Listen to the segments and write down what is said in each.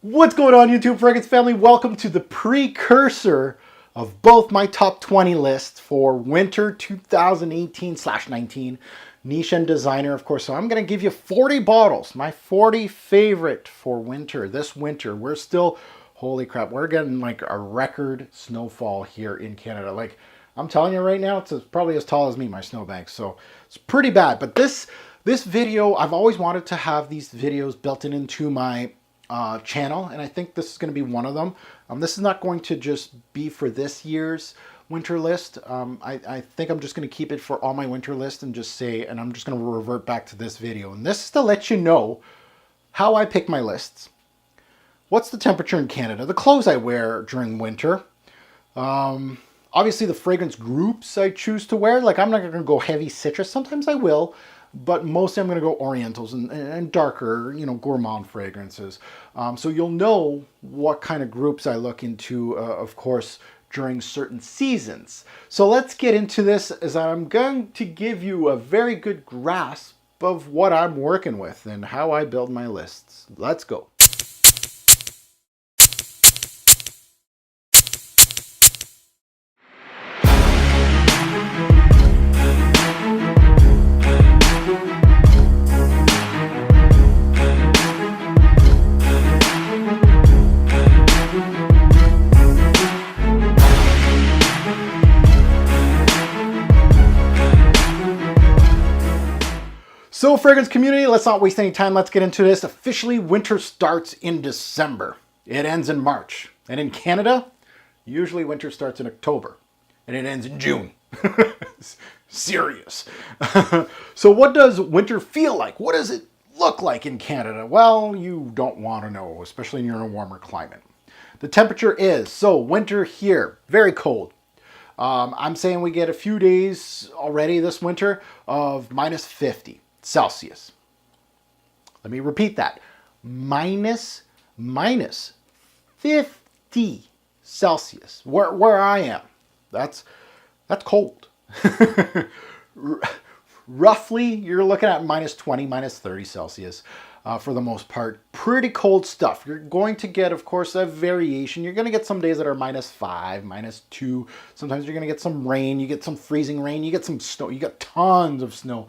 What's going on, YouTube Fragrance family? Welcome to the precursor of both my top 20 lists for winter 2018/19, niche and designer, of course. So I'm going to give you 40 bottles, my 40 favorite for winter. This winter, we're still, holy crap, we're getting like a record snowfall here in Canada. Like, I'm telling you right now, it's probably as tall as me, my snowbank. So it's pretty bad. But this video, I've always wanted to have these videos built into my channel, and I think this is going to be one of them. This is not going to just be for this year's winter list. I think I'm just going to keep it for all my winter list and just say, and I'm just going to revert back to this video. And this is to let you know how I pick my lists, what's the temperature in Canada, the clothes I wear during winter, obviously the fragrance groups I choose to wear. Like, I'm not going to go heavy citrus. Sometimes I will, but mostly I'm going to go orientals and darker, you know, gourmand fragrances. So you'll know what kind of groups I look into, of course, during certain seasons. So let's get into this, as I'm going to give you a very good grasp of what I'm working with and how I build my lists. Let's go. So fragrance community, let's not waste any time. Let's get into this. Officially, winter starts in December. It ends in March. And in Canada, usually winter starts in October. And it ends in June. Serious. So what does winter feel like? What does it look like in Canada? Well, you don't want to know, especially when you're in a warmer climate. The temperature is, so winter here, very cold. I'm saying we get a few days already this winter of -50 Celsius. Let me repeat that. minus 50 Celsius. Where I am. That's cold. Roughly, you're looking at -20, -30 Celsius for the most part. Pretty cold stuff. You're going to get, of course, a variation. You're going to get some days that are -5, -2. Sometimes you're going to get some rain. You get some freezing rain. You get some snow. You get tons of snow.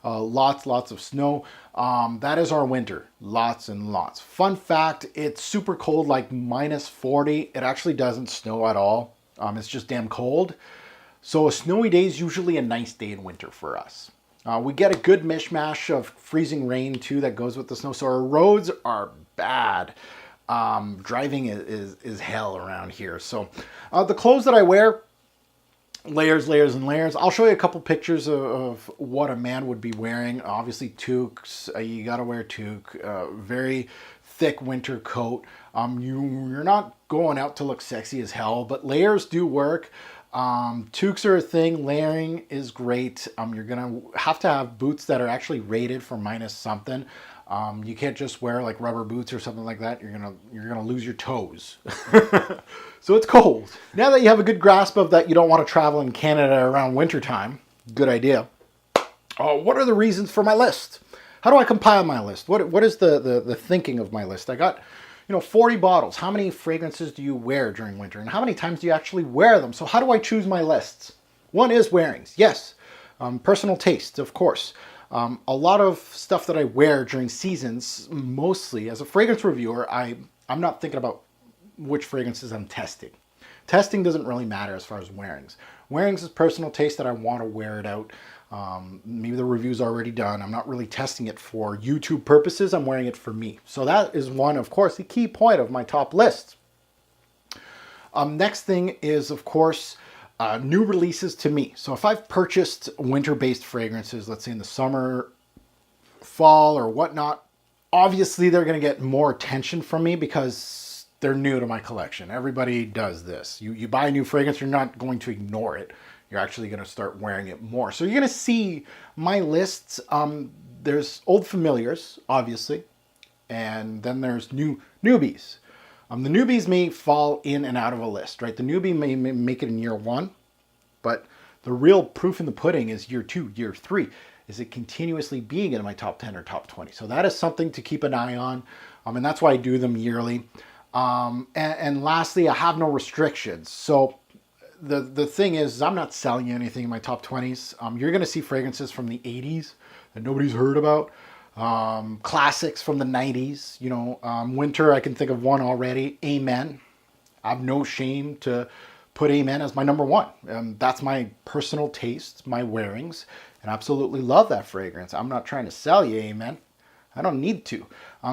Lots of snow. That is our winter. Lots and lots. Fun fact, it's super cold, like -40. It actually doesn't snow at all. It's just damn cold. So a snowy day is usually a nice day in winter for us. We get a good mishmash of freezing rain too that goes with the snow. So our roads are bad. Driving is hell around here. So the clothes that I wear, layers and layers. I'll show you a couple pictures of what a man would be wearing. Obviously toques, you gotta wear toque, very thick winter coat. You're not going out to look sexy as hell, but layers do work. Toques are a thing. Layering is great. You're gonna have to have boots that are actually rated for minus something. You can't just wear like rubber boots or something like that. You're gonna lose your toes. So it's cold. Now that you have a good grasp of that, you don't want to travel in Canada around winter time. Good idea. What are the reasons for my list? How do I compile my list? What is the thinking of my list? I got, 40 bottles. How many fragrances do you wear during winter? And how many times do you actually wear them? So how do I choose my lists? One is wearings. Yes. Personal taste, of course. A lot of stuff that I wear during seasons, mostly as a fragrance reviewer, I'm not thinking about which fragrances I'm testing. Testing doesn't really matter as far as wearings. Wearings is personal taste that I want to wear it out. Maybe the review's already done. I'm not really testing it for YouTube purposes. I'm wearing it for me. So that is one, of course, the key point of my top list. Next thing is, of course, new releases to me. So if I've purchased winter-based fragrances, let's say in the summer, fall, or whatnot, obviously they're going to get more attention from me because they're new to my collection. Everybody does this. You buy a new fragrance, you're not going to ignore it. You're actually going to start wearing it more. So you're going to see my lists. There's old familiars, obviously, and then there's newbies. The newbies may fall in and out of a list, right? The newbie may make it in year 1, but the real proof in the pudding is year 2, year 3. Is it continuously being in my top 10 or top 20? So that is something to keep an eye on. And that's why I do them yearly. And lastly, I have no restrictions. So the thing is, I'm not selling you anything in my top 20s. You're going to see fragrances from the 80s that nobody's heard about. Classics from the 90s. Winter, I can think of one already. Amen. I have no shame to put Amen as my number one. That's my personal taste, my wearings, and I absolutely love that fragrance. I'm not trying to sell you Amen. I don't need to.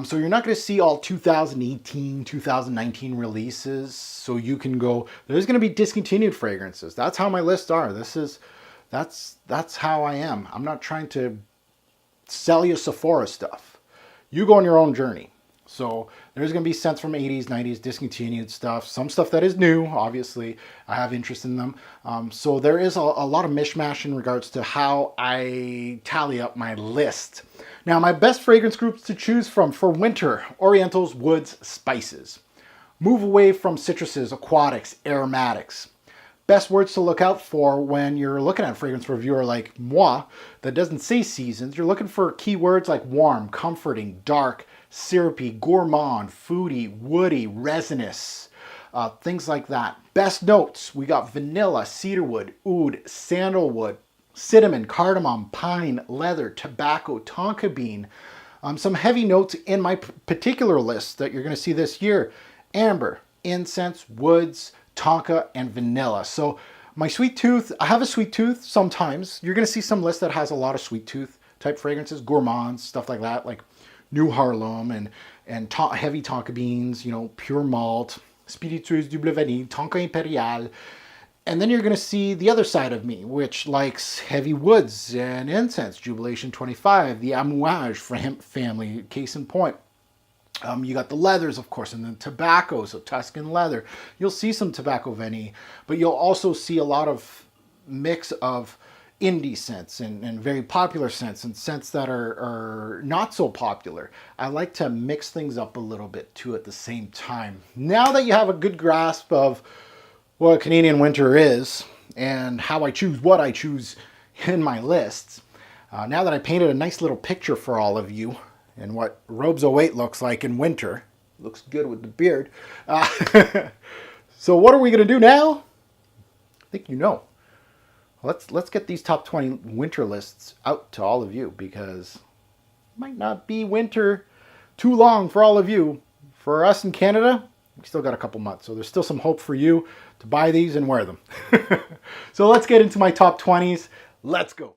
So you're not going to see all 2018, 2019 releases. So you can go, there's going to be discontinued fragrances. That's how my lists are. That's how I am. I'm not trying to sell you Sephora stuff. You go on your own journey. So there's going to be scents from 80s, 90s, discontinued stuff. Some stuff that is new, obviously. I have interest in them. So there is a lot of mishmash in regards to how I tally up my list. Now, my best fragrance groups to choose from for winter: Orientals, Woods, Spices. Move away from citruses, aquatics, aromatics. Best words to look out for when you're looking at a fragrance reviewer like moi that doesn't say seasons. You're looking for keywords like warm, comforting, dark, syrupy, gourmand, foodie, woody, resinous, things like that. Best notes: we got vanilla, cedarwood, oud, sandalwood, cinnamon, cardamom, pine, leather, tobacco, tonka bean. Some heavy notes in my particular list that you're going to see this year: amber, incense, woods, tonka, and vanilla. So my sweet tooth, I have a sweet tooth sometimes. You're going to see some lists that has a lot of sweet tooth type fragrances, gourmands, stuff like that, like New Harlem and heavy tonka beans, pure malt, spiritueuse double vanille, tonka imperial. And then you're going to see the other side of me, which likes heavy woods and incense, Jubilation 25, the Amouage family, case in point. You got the leathers, of course, and then tobacco, so Tuscan leather. You'll see some tobacco vanille, but you'll also see a lot of mix of indie scents and very popular scents and scents that are not so popular. I like to mix things up a little bit too at the same time. Now that you have a good grasp of what Canadian winter is and how I choose what I choose in my lists, now that I painted a nice little picture for all of you and what Robes08 looks like in winter, looks good with the beard. So what are we going to do now? I think you know. Let's get these top 20 winter lists out to all of you, because it might not be winter too long for all of you. For us in Canada, we still got a couple months, so there's still some hope for you to buy these and wear them. So let's get into my top 20s. Let's go.